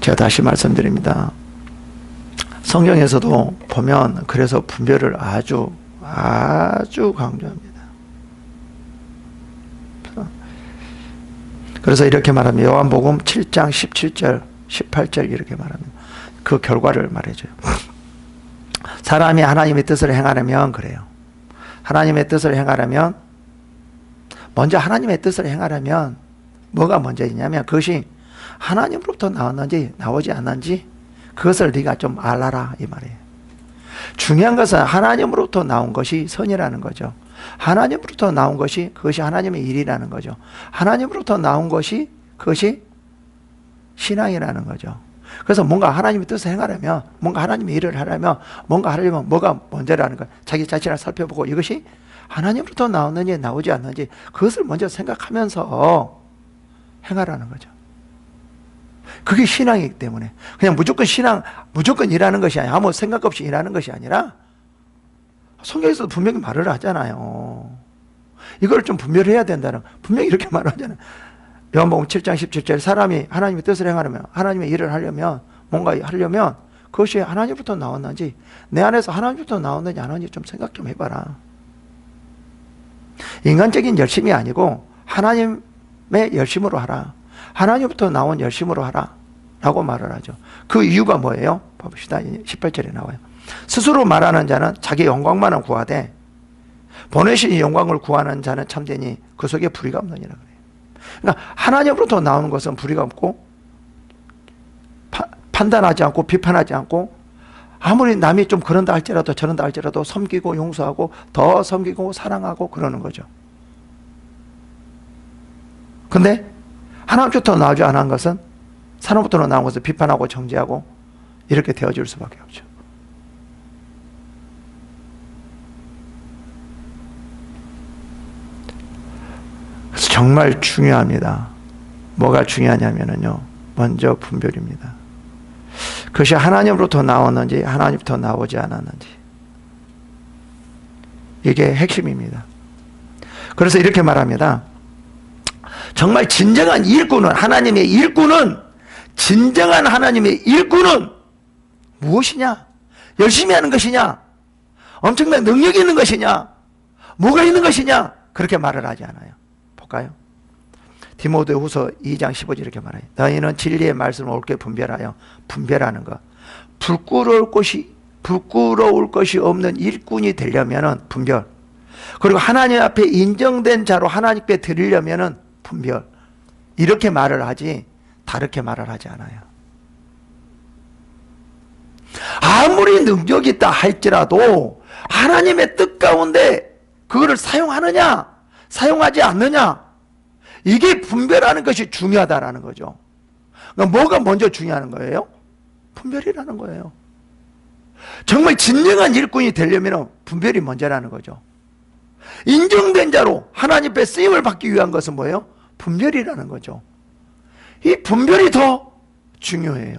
제가 다시 말씀드립니다. 성경에서도 보면 그래서 분별을 아주 강조합니다. 그래서 이렇게 말합니다. 요한복음 7장 17절 18절 이렇게 말합니다. 그 결과를 말해줘요. 사람이 하나님의 뜻을 행하려면 그래요. 하나님의 뜻을 행하려면 먼저 하나님의 뜻을 행하려면 뭐가 먼저 있냐면 그것이 하나님으로부터 나왔는지 나오지 않는지 그것을 네가 좀 알아라 이 말이에요. 중요한 것은 하나님으로부터 나온 것이 선이라는 거죠. 하나님으로부터 나온 것이 그것이 하나님의 일이라는 거죠. 하나님으로부터 나온 것이 그것이 신앙이라는 거죠. 그래서 뭔가 하나님의 뜻을 행하려면 뭔가 하나님의 일을 하려면 뭔가 하려면 뭐가 먼저라는 거예요. 자기 자신을 살펴보고 이것이 하나님으로부터 나오는지 나오지 않는지 그것을 먼저 생각하면서 행하라는 거죠. 그게 신앙이기 때문에 그냥 무조건 일하는 것이 아니라 아무 생각 없이 일하는 것이 아니라 성경에서도 분명히 말을 하잖아요. 이걸 좀 분별해야 된다는 분명히 이렇게 말을 하잖아요. 요한복음 7장 17절 사람이 하나님의 뜻을 행하려면 하나님의 일을 하려면 뭔가 하려면 그것이 하나님부터 나왔는지 내 안에서 하나님부터 나왔는지 안 하는지 좀 생각 좀 해봐라. 인간적인 열심이 아니고 하나님의 열심으로 하라. 하나님부터 나온 열심으로 하라 라고 말을 하죠. 그 이유가 뭐예요? 봅시다. 18절에 나와요. 스스로 말하는 자는 자기 영광만을 구하되 보내신 영광을 구하는 자는 참되니 그 속에 불의가 없느니라 그래요. 그러니까 하나님으로부터 나오는 것은 불의가 없고 판단하지 않고 비판하지 않고 아무리 남이 좀 그런다 할지라도 저런다 할지라도 섬기고 용서하고 더 섬기고 사랑하고 그러는 거죠. 근데 하나님부터 나오지 않은 것은 사람부터 나온 것을 비판하고 정죄하고 이렇게 되어질 수밖에 없죠. 그래서 정말 중요합니다. 뭐가 중요하냐면요. 먼저 분별입니다. 그것이 하나님으로부터 나왔는지 하나님부터 나오지 않았는지 이게 핵심입니다. 그래서 이렇게 말합니다. 정말 진정한 일꾼은 하나님의 일꾼은 진정한 하나님의 일꾼은 무엇이냐? 열심히 하는 것이냐? 엄청난 능력이 있는 것이냐? 뭐가 있는 것이냐? 그렇게 말을 하지 않아요. 볼까요? 디모데후서 2장 15절 이렇게 말해요. 너희는 진리의 말씀을 옳게 분별하여 분별하는 것. 부끄러울 것이 없는 일꾼이 되려면은 분별. 그리고 하나님 앞에 인정된 자로 하나님께 드리려면은 분별. 이렇게 말을 하지 다르게 말을 하지 않아요. 아무리 능력이 있다 할지라도 하나님의 뜻 가운데 그거를 사용하느냐 사용하지 않느냐 이게 분별하는 것이 중요하다라는 거죠. 그러니까 뭐가 먼저 중요한 거예요? 분별이라는 거예요. 정말 진정한 일꾼이 되려면 분별이 먼저라는 거죠. 인정된 자로 하나님 앞에 쓰임을 받기 위한 것은 뭐예요? 분별이라는 거죠. 이 분별이 더 중요해요.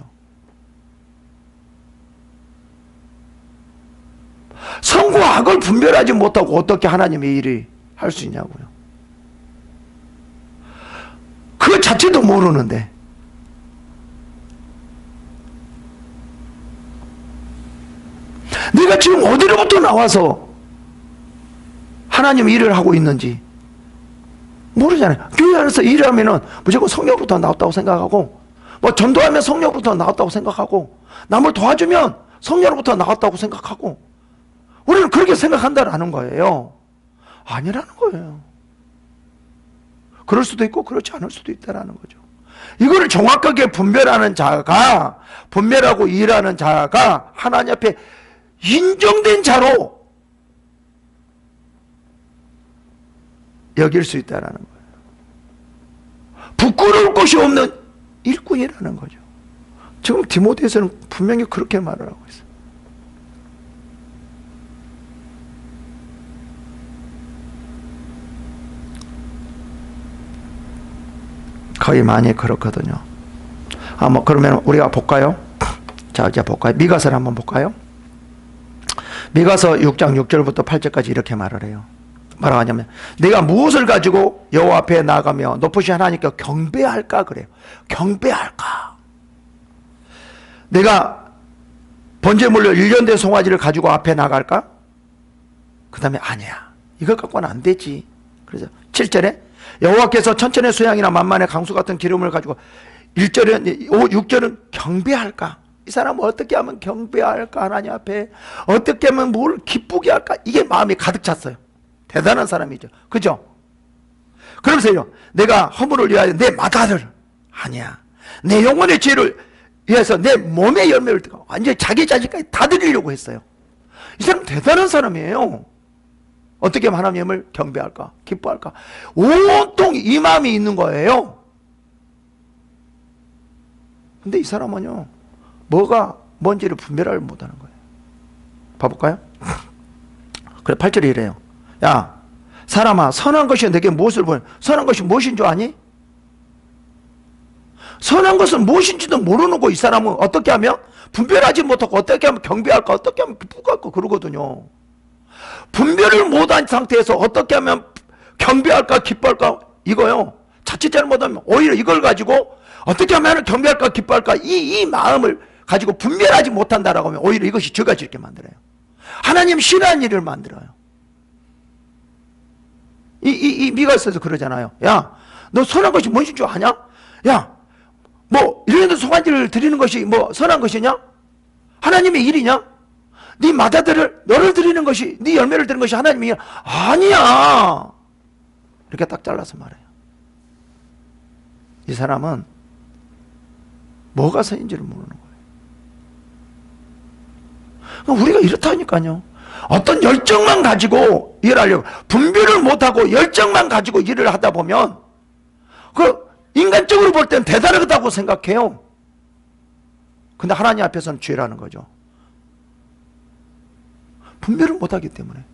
선과 악을 분별하지 못하고 어떻게 하나님의 일을 할 수 있냐고요. 그 자체도 모르는데 내가 지금 어디로부터 나와서 하나님 일을 하고 있는지 모르잖아요. 교회 안에서 일하면은 무조건 성령부터 나왔다고 생각하고 뭐 전도하면 성령부터 나왔다고 생각하고 남을 도와주면 성령부터 나왔다고 생각하고 우리는 그렇게 생각한다라는 거예요. 아니라는 거예요. 그럴 수도 있고 그렇지 않을 수도 있다라는 거죠. 이거를 정확하게 분별하는 자가 분별하고 일하는 자가 하나님 앞에 인정된 자로 여길 수 있다라는 거예요. 부끄러울 것이 없는 일꾼이라는 거죠. 지금 디모데에서는 분명히 그렇게 말을 하고 있어요. 거의 많이 그렇거든요. 뭐 그러면 우리가 볼까요? 자, 이제 볼까요? 미가서를 한번 볼까요? 미가서 6장 6절부터 8절까지 이렇게 말을 해요. 뭐라고 하냐면 내가 무엇을 가지고 여호와 앞에 나가며 높으신 하나님께 경배할까 그래요. 경배할까. 내가 번제물로 1년 된 송아지를 가지고 앞에 나갈까? 그 다음에 아니야. 이거 갖고는 안 되지. 그래서 7절에 여호와께서 천천의 수양이나 만만의 강수 같은 기름을 가지고 1절은 6절은 경배할까? 이 사람은 어떻게 하면 경배할까? 하나님 앞에 어떻게 하면 뭘 기쁘게 할까? 이게 마음이 가득 찼어요. 대단한 사람이죠. 그죠? 그러면서요, 내가 허물을 위하여 내 마다를 아니야. 내 영혼의 죄를 위해서 내 몸의 열매를 뜨고 완전히 자기 자신까지 다 드리려고 했어요. 이 사람 대단한 사람이에요. 어떻게 하면 하나님을 경배할까? 기뻐할까? 온통 이 마음이 있는 거예요. 근데 이 사람은요, 뭐가 뭔지를 분별을 못하는 거예요. 봐볼까요? 그래 8절에 이래요. 야 사람아, 선한 것이 내게 무엇을 보여? 선한 것이 무엇인 줄 아니? 선한 것은 무엇인지도 모르는 거 이 사람은 어떻게 하면 분별하지 못하고 어떻게 하면 경배할까? 어떻게 하면 기쁘할까? 그러거든요. 분별을 못한 상태에서 어떻게 하면 경배할까? 기뻐할까? 이거요. 자칫 잘못하면 오히려 이걸 가지고 어떻게 하면 경배할까? 기뻐할까? 이 마음을 가지고 분별하지 못한다라고 하면 오히려 이것이 죄가 짓게 만들어요. 하나님 싫어하는 일을 만들어요. 이 미가 있어서 그러잖아요. 야, 너 선한 것이 무엇인 줄 아냐? 야, 뭐 이런 송아지를 드리는 것이 뭐 선한 것이냐? 하나님의 일이냐? 네 마다들을 너를 드리는 것이, 네 열매를 드리는 것이 하나님의 일 아니야. 이렇게 딱 잘라서 말해요. 이 사람은 뭐가 선인지를 모르는 거예요. 우리가 이렇다니까요. 어떤 열정만 가지고 일을 하려고, 분별을 못하고 열정만 가지고 일을 하다 보면 그 인간적으로 볼 때는 대단하다고 생각해요. 근데 하나님 앞에서는 죄라는 거죠. 분별을 못하기 때문에.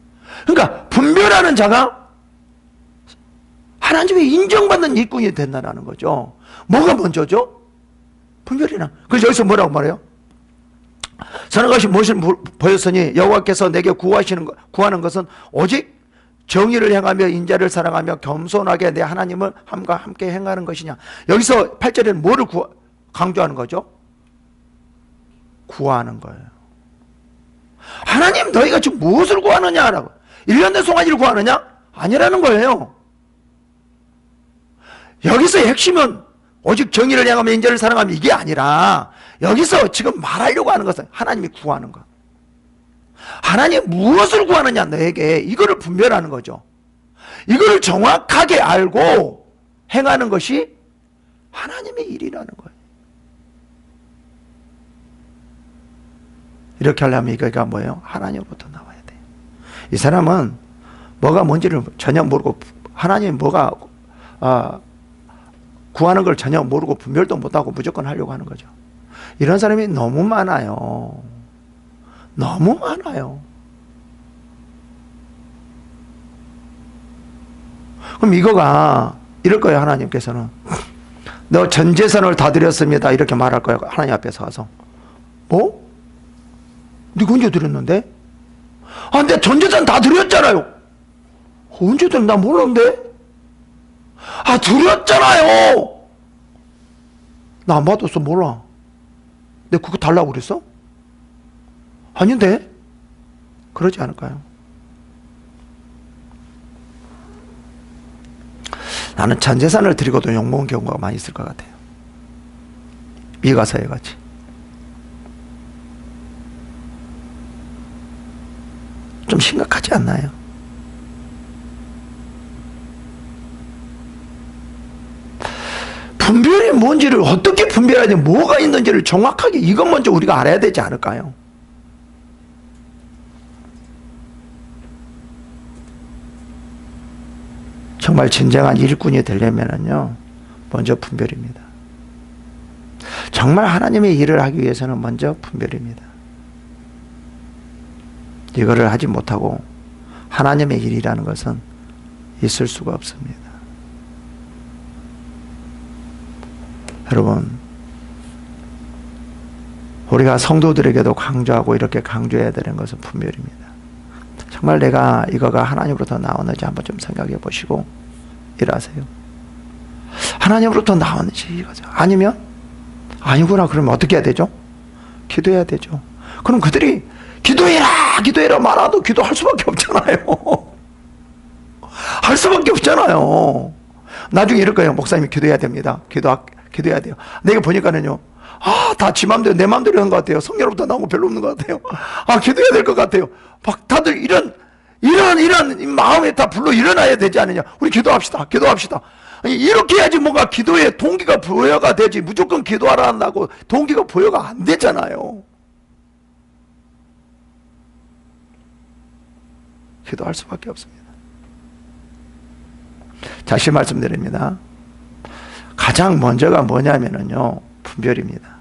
그러니까 분별하는 자가 하나님의 인정받는 일꾼이 된다는 거죠. 뭐가 먼저죠? 분별이나. 그래서 여기서 뭐라고 말해요? 선한 것이 무엇을 보였으니 여호와께서 내게 구하는 것은 오직 정의를 행하며 인자를 사랑하며 겸손하게 내 하나님을 함과 함께 행하는 것이냐. 여기서 8절에는 뭐를 강조하는 거죠? 구하는 거예요. 하나님 너희가 지금 무엇을 구하느냐라고. 1년 된 송아지를 구하느냐? 아니라는 거예요. 여기서의 핵심은 오직 정의를 향하며 인자를 사랑하며 이게 아니라 여기서 지금 말하려고 하는 것은 하나님이 구하는 것. 하나님 무엇을 구하느냐 너에게 이거를 분별하는 거죠. 이거를 정확하게 알고 행하는 것이 하나님의 일이라는 거예요. 이렇게 하려면 이거가 뭐예요? 하나님으로부터 나와야 돼요. 이 사람은 뭐가 뭔지를 전혀 모르고 하나님이 뭐가 구하는 걸 전혀 모르고 분별도 못하고 무조건 하려고 하는 거죠. 이런 사람이 너무 많아요. 너무 많아요. 그럼 이거가 이럴 거예요. 하나님께서는 너 전 재산을 다 드렸습니다 이렇게 말할 거예요. 하나님 앞에서 가서 뭐? 네가 언제 드렸는데? 아, 근데 전 재산 다 드렸잖아요. 언제 드렸나? 나 모르는데? 아, 드렸잖아요. 나 안 받았어. 몰라. 내가 그거 달라고 그랬어? 아닌데? 그러지 않을까요? 나는 전 재산을 드리고도 욕먹은 경우가 많이 있을 것 같아요. 미가서에 같이. 좀 심각하지 않나요? 분별이 뭔지를 어떻게 분별해야 돼? 뭐가 있는지를 정확하게 이것 먼저 우리가 알아야 되지 않을까요? 정말 진정한 일꾼이 되려면요, 먼저 분별입니다. 정말 하나님의 일을 하기 위해서는 먼저 분별입니다. 이거를 하지 못하고 하나님의 일이라는 것은 있을 수가 없습니다. 여러분, 우리가 성도들에게도 강조하고 이렇게 강조해야 되는 것은 분별입니다. 정말 내가 이거가 하나님으로부터 나오는지 한번 좀 생각해 보시고 일하세요. 하나님으로부터 나오는지 이거죠. 아니면 아니구나 그러면 어떻게 해야 되죠? 기도해야 되죠. 그럼 그들이 기도해라, 기도해라 말아도 기도할 수밖에 없잖아요. 할 수밖에 없잖아요. 나중에 이럴 거예요. 목사님이 기도해야 됩니다. 기도해야 돼요. 내가 보니까는요, 다 지 맘대로, 내 맘대로 하는 것 같아요. 성령으로부터 나온 거 별로 없는 것 같아요. 기도해야 될 것 같아요. 막 다들 이런 마음에 다 불러 일어나야 되지 않느냐. 우리 기도합시다. 아니, 이렇게 해야지 뭔가 기도의 동기가 부여가 되지. 무조건 기도하라 한다고 동기가 부여가 안 되잖아요. 기도할 수밖에 없습니다. 다시 말씀드립니다. 가장 먼저가 뭐냐면요, 분별입니다.